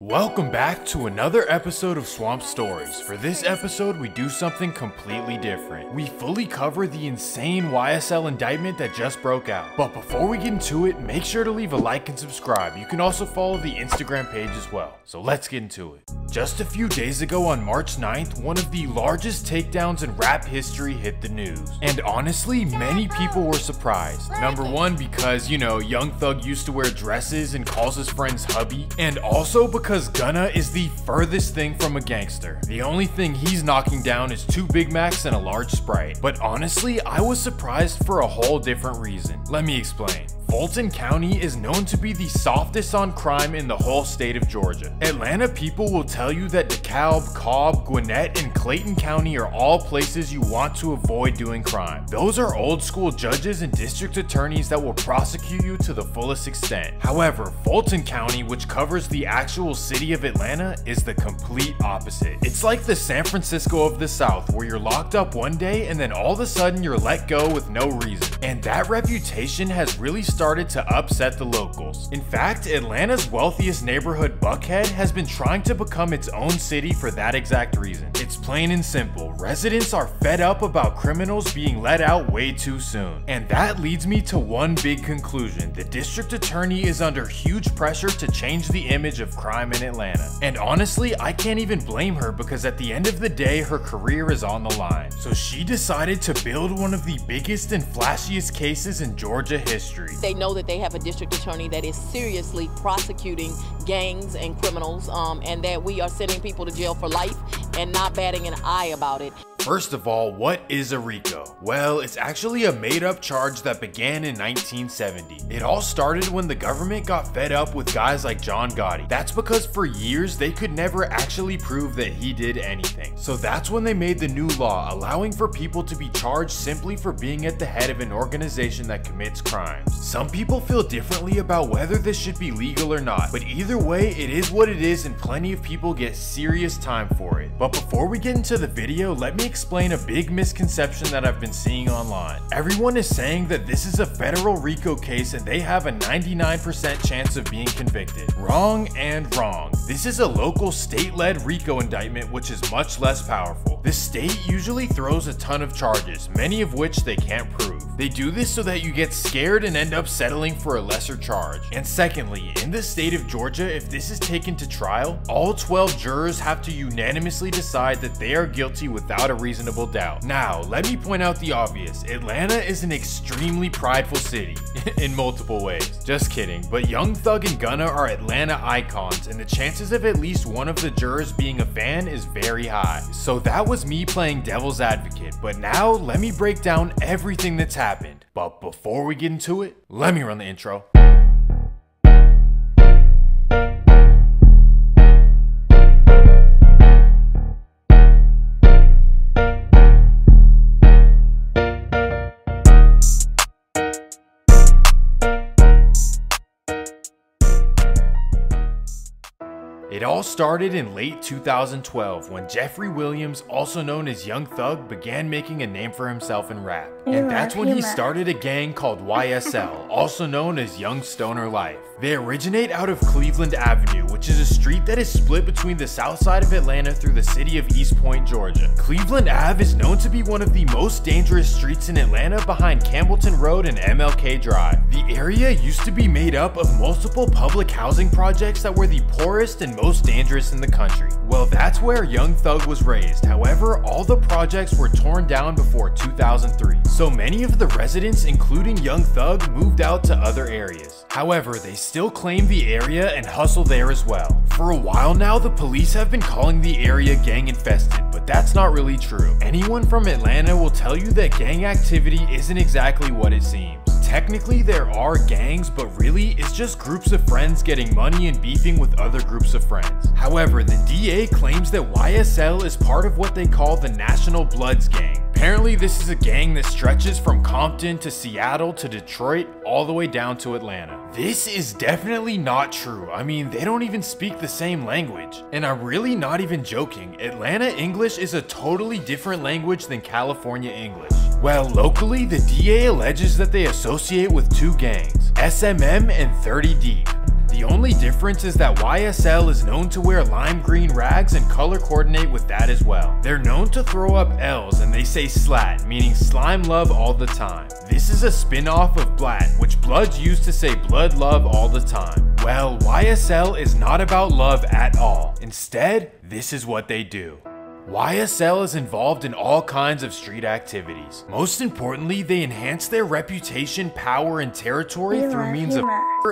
Welcome back to another episode of Swamp Stories. For this episode, we do something completely different. We fully cover the insane YSL indictment that just broke out. But before we get into it, make sure to leave a like and subscribe. You can also follow the Instagram page as well. So let's get into it. Just a few days ago on March 9th, one of the largest takedowns in rap history hit the news. And honestly, many people were surprised. Number one, because, Young Thug used to wear dresses and calls his friends hubby. And also because Gunna is the furthest thing from a gangster. The only thing he's knocking down is 2 Big Macs and a large Sprite. But honestly, I was surprised for a whole different reason. Let me explain. Fulton County is known to be the softest on crime in the whole state of Georgia. Atlanta people will tell you that DeKalb, Cobb, Gwinnett, and Clayton County are all places you want to avoid doing crime. Those are old school judges and district attorneys that will prosecute you to the fullest extent. However, Fulton County, which covers the actual city of Atlanta, is the complete opposite. It's like the San Francisco of the South, where you're locked up one day and then all of a sudden you're let go with no reason. And that reputation has really started to upset the locals. In fact, Atlanta's wealthiest neighborhood, Buckhead, has been trying to become its own city for that exact reason. It's plain and simple. Residents are fed up about criminals being let out way too soon. And that leads me to one big conclusion. The district attorney is under huge pressure to change the image of crime in Atlanta. And honestly, I can't even blame her, because at the end of the day, her career is on the line. So she decided to build one of the biggest and flashiest cases in Georgia history. They know that they have a district attorney that is seriously prosecuting gangs and criminals, and that we are sending people to jail for life and not batting an eye about it. First of all, what is a RICO? Well, it's actually a made-up charge that began in 1970. It all started when the government got fed up with guys like John Gotti. That's because for years, they could never actually prove that he did anything. So that's when they made the new law, allowing for people to be charged simply for being at the head of an organization that commits crimes. Some people feel differently about whether this should be legal or not, but either way, it is what it is, and plenty of people get serious time for it. But before we get into the video, let me explain a big misconception that I've been seeing online. Everyone is saying that this is a federal RICO case and they have a 99% chance of being convicted. Wrong and wrong. This is a local state-led RICO indictment, which is much less powerful. The state usually throws a ton of charges, many of which they can't prove. They do this so that you get scared and end up settling for a lesser charge. And secondly, in the state of Georgia, if this is taken to trial, all 12 jurors have to unanimously decide that they are guilty without a reasonable doubt. Now, let me point out the obvious. Atlanta is an extremely prideful city in multiple ways. Just kidding, but Young Thug and Gunna are Atlanta icons, and the chances of at least one of the jurors being a fan is very high. So that was me playing devil's advocate, but now let me break down everything that's happened. But before we get into it, let me run the intro. It all started in late 2012 when Jeffrey Williams, also known as Young Thug, began making a name for himself in rap. And that's when he started a gang called YSL, also known as Young Stoner Life. They originate out of Cleveland Avenue, which is a street that is split between the south side of Atlanta through the city of East Point, Georgia. Cleveland Ave is known to be one of the most dangerous streets in Atlanta behind Campbellton Road and MLK Drive. The area used to be made up of multiple public housing projects that were the poorest and most dangerous in the country. Well, that's where Young Thug was raised. However, all the projects were torn down before 2003. So many of the residents, including Young Thug, moved out to other areas. However, they still claim the area and hustle there as well. For a while now, the police have been calling the area gang infested, but that's not really true. Anyone from Atlanta will tell you that gang activity isn't exactly what it seems. Technically, there are gangs, but really, it's just groups of friends getting money and beefing with other groups of friends. However, the DA claims that YSL is part of what they call the National Bloods Gang. Apparently, this is a gang that stretches from Compton to Seattle to Detroit, all the way down to Atlanta. This is definitely not true. I mean, they don't even speak the same language. And I'm really not even joking. Atlanta English is a totally different language than California English. Well, locally, the DA alleges that they associate with 2 gangs, SMM and 30 Deep. The only difference is that YSL is known to wear lime green rags and color coordinate with that as well. They're known to throw up L's and they say slat, meaning slime love all the time. This is a spin-off of blat, which Bloods used to say blood love all the time. Well, YSL is not about love at all. Instead, this is what they do. YSL is involved in all kinds of street activities. Most importantly, they enhance their reputation, power, and territory through means of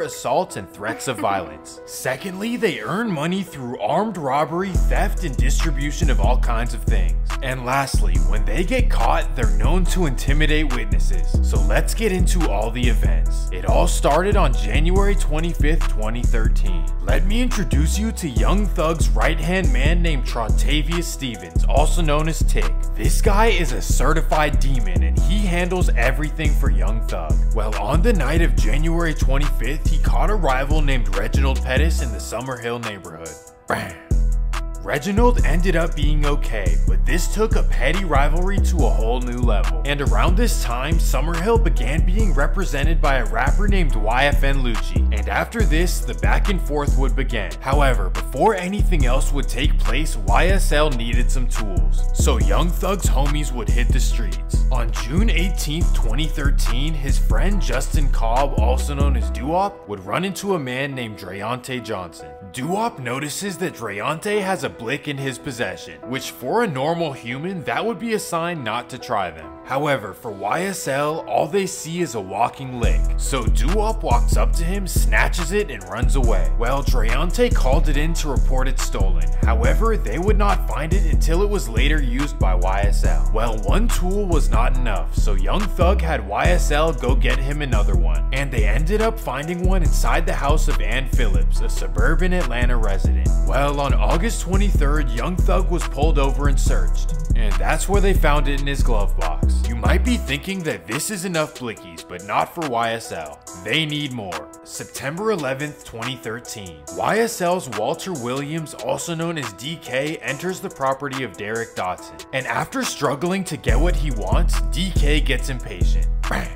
assault and threats of violence. Secondly, they earn money through armed robbery, theft, and distribution of all kinds of things. And lastly, when they get caught, they're known to intimidate witnesses. So let's get into all the events. It all started on January 25th, 2013. Let me introduce you to Young Thug's right-hand man named Trotavius Stevens, also known as Tick. This guy is a certified demon and he handles everything for Young Thug. Well, on the night of January 25th, he caught a rival named Reginald Pettis in the Summerhill neighborhood. Bam. Reginald ended up being okay, but this took a petty rivalry to a whole new level. And around this time, Summerhill began being represented by a rapper named YFN Lucci, and after this, the back and forth would begin. However, before anything else would take place, YSL needed some tools, so Young Thug's homies would hit the streets. On June 18th, 2013, his friend Justin Cobb, also known as Doo-Wop, would run into a man named Dreyonte Johnson. Doo-Wop notices that Dreyonte has a blick in his possession, which for a normal human, that would be a sign not to try them. However, for YSL, all they see is a walking lick. So Doo-Wop walks up to him, snatches it, and runs away. Well, Dreyonte called it in to report it stolen. However, they would not find it until it was later used by YSL. Well, one tool was not enough, so Young Thug had YSL go get him another one. And they ended up finding one inside the house of Ann Phillips, a suburban Atlanta resident. Well, on August 23rd, Young Thug was pulled over and searched. And that's where they found it in his glove box. You might be thinking that this is enough blickies, but not for YSL. They need more. September 11th, 2013. YSL's Walter Williams, also known as DK, enters the property of Derek Dotson. And after struggling to get what he wants, DK gets impatient. Bam.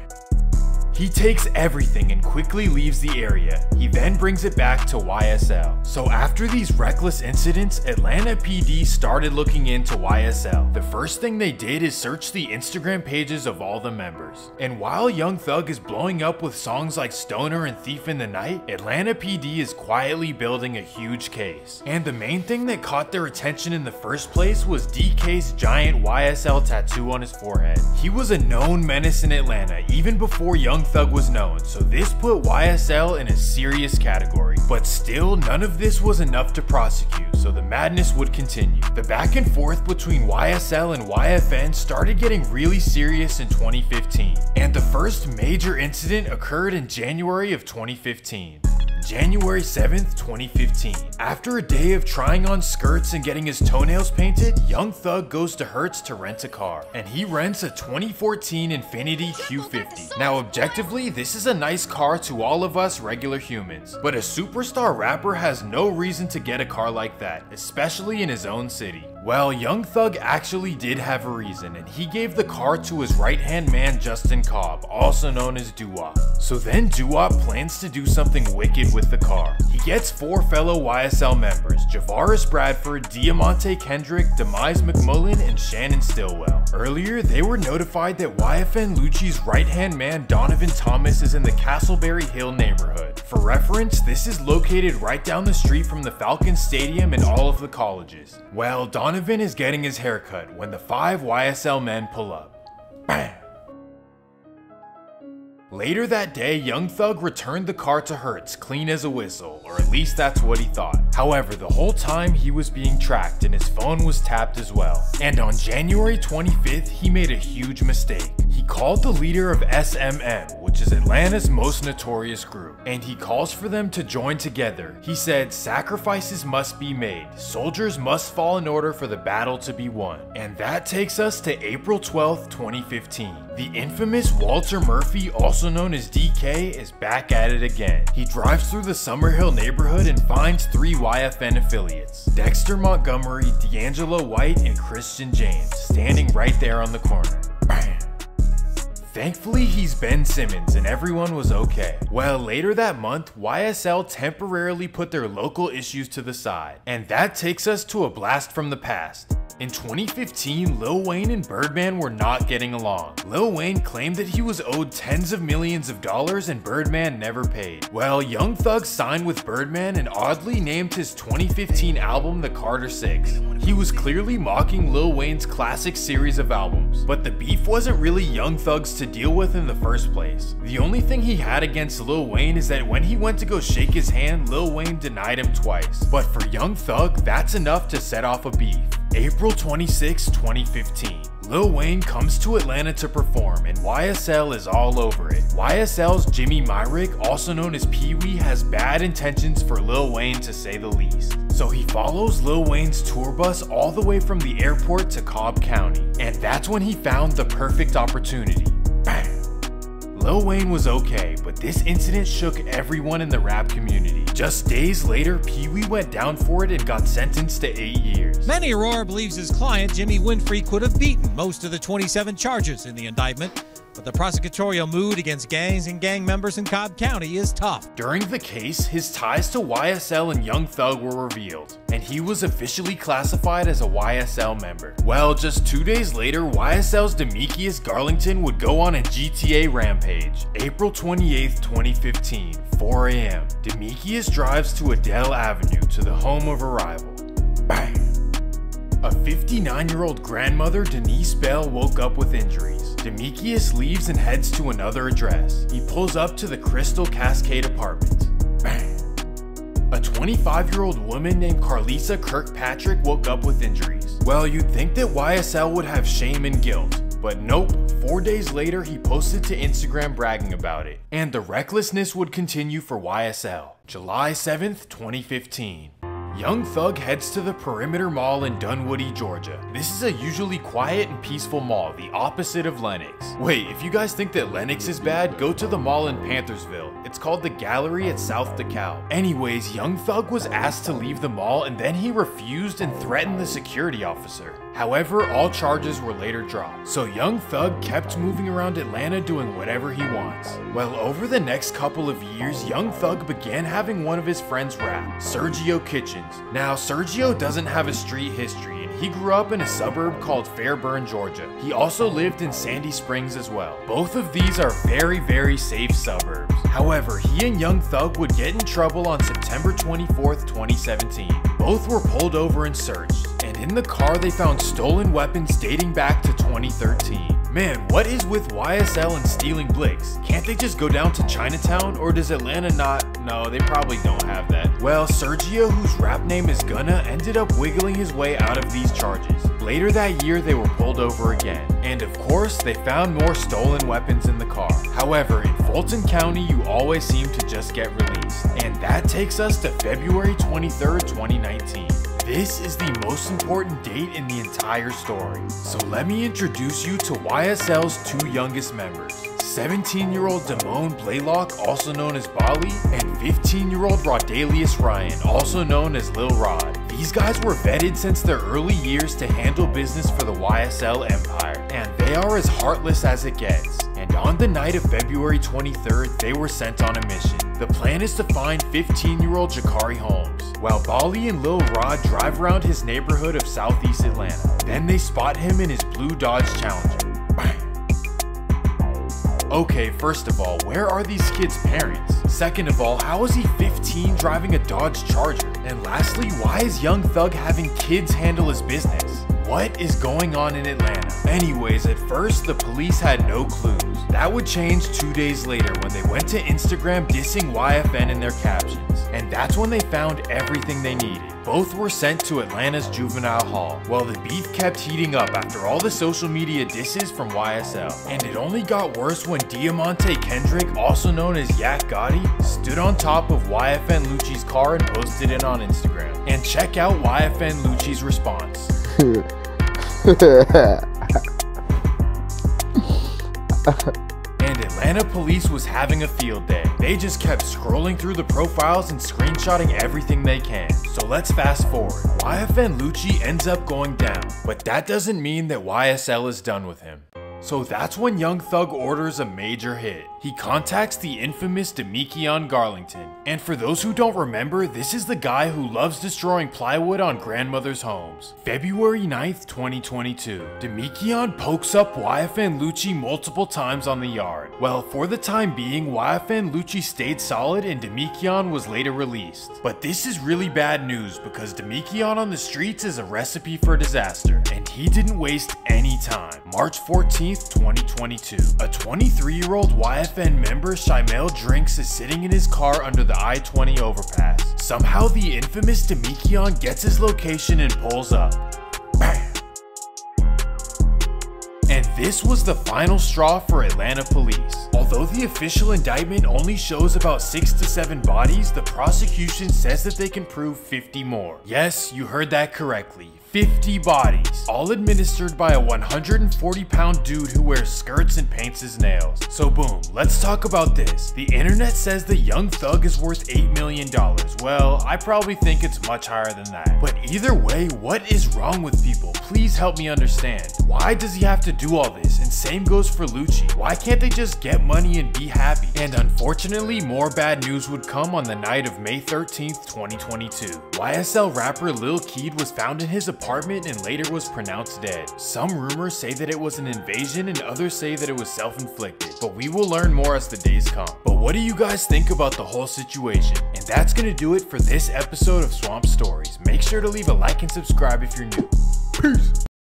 He takes everything and quickly leaves the area. He then brings it back to YSL. So after these reckless incidents, Atlanta PD started looking into YSL. The first thing they did is search the Instagram pages of all the members. And while Young Thug is blowing up with songs like Stoner and Thief in the Night, Atlanta PD is quietly building a huge case. And the main thing that caught their attention in the first place was DK's giant YSL tattoo on his forehead. He was a known menace in Atlanta even before Young Thug was known, so this put YSL in a serious category. But still, none of this was enough to prosecute, so the madness would continue. The back and forth between YSL and YFN started getting really serious in 2015, and the first major incident occurred in January of 2015. January 7th, 2015. After a day of trying on skirts and getting his toenails painted, Young Thug goes to Hertz to rent a car, and he rents a 2014 Infiniti Q50. Now objectively, this is a nice car to all of us regular humans, but a superstar rapper has no reason to get a car like that, especially in his own city. Well, Young Thug actually did have a reason, and he gave the car to his right-hand man Justin Cobb, also known as Doo-Wop. So then Doo-Wop plans to do something wicked with the car. He gets 4 fellow YSL members, Javaris Bradford, Diamante Kendrick, Demise McMullen, and Shannon Stillwell. Earlier, they were notified that YFN Lucci's right-hand man Donovan Thomas is in the Castleberry Hill neighborhood. For reference, this is located right down the street from the Falcons Stadium and all of the colleges. Well, Donovan is getting his haircut when the 5 YSL men pull up. Bam! Later that day, Young Thug returned the car to Hertz clean as a whistle, or at least that's what he thought. However, the whole time he was being tracked and his phone was tapped as well. And on January 25th, he made a huge mistake. He called the leader of SMM, which is Atlanta's most notorious group, and he calls for them to join together. He said, "Sacrifices must be made. Soldiers must fall in order for the battle to be won." And that takes us to April 12th, 2015. The infamous Walter Murphy, also known as DK, is back at it again. He drives through the Summerhill neighborhood and finds 3 YFN affiliates, Dexter Montgomery, D'Angelo White, and Christian James, standing right there on the corner. Bam! Thankfully, he's Ben Simmons and everyone was okay. Well, later that month, YSL temporarily put their local issues to the side. And that takes us to a blast from the past. In 2015, Lil Wayne and Birdman were not getting along. Lil Wayne claimed that he was owed tens of millions of dollars and Birdman never paid. Well, Young Thug signed with Birdman and oddly named his 2015 album The Carter 6. He was clearly mocking Lil Wayne's classic series of albums, but the beef wasn't really Young Thug's to deal with in the first place. The only thing he had against Lil Wayne is that when he went to go shake his hand, Lil Wayne denied him twice. But for Young Thug, that's enough to set off a beef. April 26, 2015. Lil Wayne comes to Atlanta to perform and YSL is all over it. YSL's Jimmy Myrick, also known as Pee Wee, has bad intentions for Lil Wayne to say the least. So he follows Lil Wayne's tour bus all the way from the airport to Cobb County. And that's when he found the perfect opportunity. Bam! Lil Wayne was okay, but this incident shook everyone in the rap community. Just days later, Pee Wee went down for it and got sentenced to 8 years. Manny Aurora believes his client, Jimmy Winfrey, could have beaten most of the 27 charges in the indictment, but the prosecutorial mood against gangs and gang members in Cobb County is tough. During the case, his ties to YSL and Young Thug were revealed, and he was officially classified as a YSL member. Well, just 2 days later, YSL's Demetrius Garlington would go on a GTA rampage. April 28, 2015, 4 a.m. Demetrius drives to Adele Avenue to the home of a rival. Bang! A 59-year-old grandmother, Denise Bell, woke up with injuries. Demetrius leaves and heads to another address. He pulls up to the Crystal Cascade Apartments. Bang! A 25-year-old woman named Carlisa Kirkpatrick woke up with injuries. Well, you'd think that YSL would have shame and guilt, but nope. 4 days later, he posted to Instagram bragging about it. And the recklessness would continue for YSL. July 7th, 2015. Young Thug heads to the Perimeter Mall in Dunwoody, Georgia. This is a usually quiet and peaceful mall, the opposite of Lenox. Wait, if you guys think that Lenox is bad, go to the mall in Panthersville. It's called the Gallery at South DeKalb. Anyways, Young Thug was asked to leave the mall and then he refused and threatened the security officer. However, all charges were later dropped. So Young Thug kept moving around Atlanta doing whatever he wants. Well, over the next couple of years, Young Thug began having one of his friends rap, Sergio Kitchens. Now, Sergio doesn't have a street history and he grew up in a suburb called Fairburn, Georgia. He also lived in Sandy Springs as well. Both of these are very safe suburbs. However, he and Young Thug would get in trouble on September 24th, 2017. Both were pulled over and searched, and in the car they found stolen weapons dating back to 2013. Man, what is with YSL and stealing blicks? Can't they just go down to Chinatown, or does Atlanta not? No, they probably don't have that. Well, Sergio, whose rap name is Gunna, ended up wiggling his way out of these charges. Later that year, they were pulled over again. And of course, they found more stolen weapons in the car. However, in Fulton County, you always seem to just get released. And that takes us to February 23rd, 2019. This is the most important date in the entire story. So let me introduce you to YSL's two youngest members. 17-year-old Damone Blaylock, also known as Bali, and 15-year-old Rodalius Ryan, also known as Lil Rod. These guys were vetted since their early years to handle business for the YSL empire, and they are as heartless as it gets. And on the night of February 23rd, they were sent on a mission. The plan is to find 15-year-old Jakari Holmes, while Bali and Lil Rod drive around his neighborhood of Southeast Atlanta. Then they spot him in his blue Dodge Challenger. Bang! Okay, first of all, where are these kids' parents? Second of all, how is he 15 driving a Dodge Charger? And lastly, why is Young Thug having kids handle his business? What is going on in Atlanta? Anyways, at first, the police had no clues. That would change 2 days later when they went to Instagram dissing YFN in their captions. And that's when they found everything they needed. Both were sent to Atlanta's juvenile hall. Well, the beef kept heating up after all the social media disses from YSL. And it only got worse when Diamante Kendrick, also known as Yak Gotti, stood on top of YFN Lucci's car and posted it on Instagram. And check out YFN Lucci's response. And Atlanta police was having a field day. They just kept scrolling through the profiles and screenshotting everything they can. So let's fast forward. YFN Lucci ends up going down, but that doesn't mean that YSL is done with him. So that's when Young Thug orders a major hit. He contacts the infamous Demikion Garlington. And for those who don't remember, this is the guy who loves destroying plywood on grandmothers' homes. February 9th, 2022. Demikion pokes up YFN Lucci multiple times on the yard. Well, for the time being, YFN Lucci stayed solid and Demikion was later released. But this is really bad news because Demikion on the streets is a recipe for disaster. And he didn't waste any time. March 14th, 2022. A 23-year-old YFN member, Shimel Drinks, is sitting in his car under the I-20 overpass. Somehow the infamous Demikion gets his location and pulls up. Bam! And this was the final straw for Atlanta police. Although the official indictment only shows about 6 to 7 bodies, the prosecution says that they can prove 50 more. Yes, you heard that correctly. 50 bodies, all administered by a 140-pound dude who wears skirts and paints his nails. So boom, let's talk about this. The internet says that Young Thug is worth $8 million. Well, I probably think it's much higher than that. But either way, what is wrong with people? Please help me understand. Why does he have to do all this? And same goes for Lucci. Why can't they just get money and be happy? And unfortunately, more bad news would come on the night of May 13th, 2022. YSL rapper Lil Keed was found in his apartment and later was pronounced dead. Some rumors say that it was an invasion and others say that it was self-inflicted, but we will learn more as the days come. But what do you guys think about the whole situation? And that's gonna do it for this episode of Swamp Stories. Make sure to leave a like and subscribe if you're new. Peace!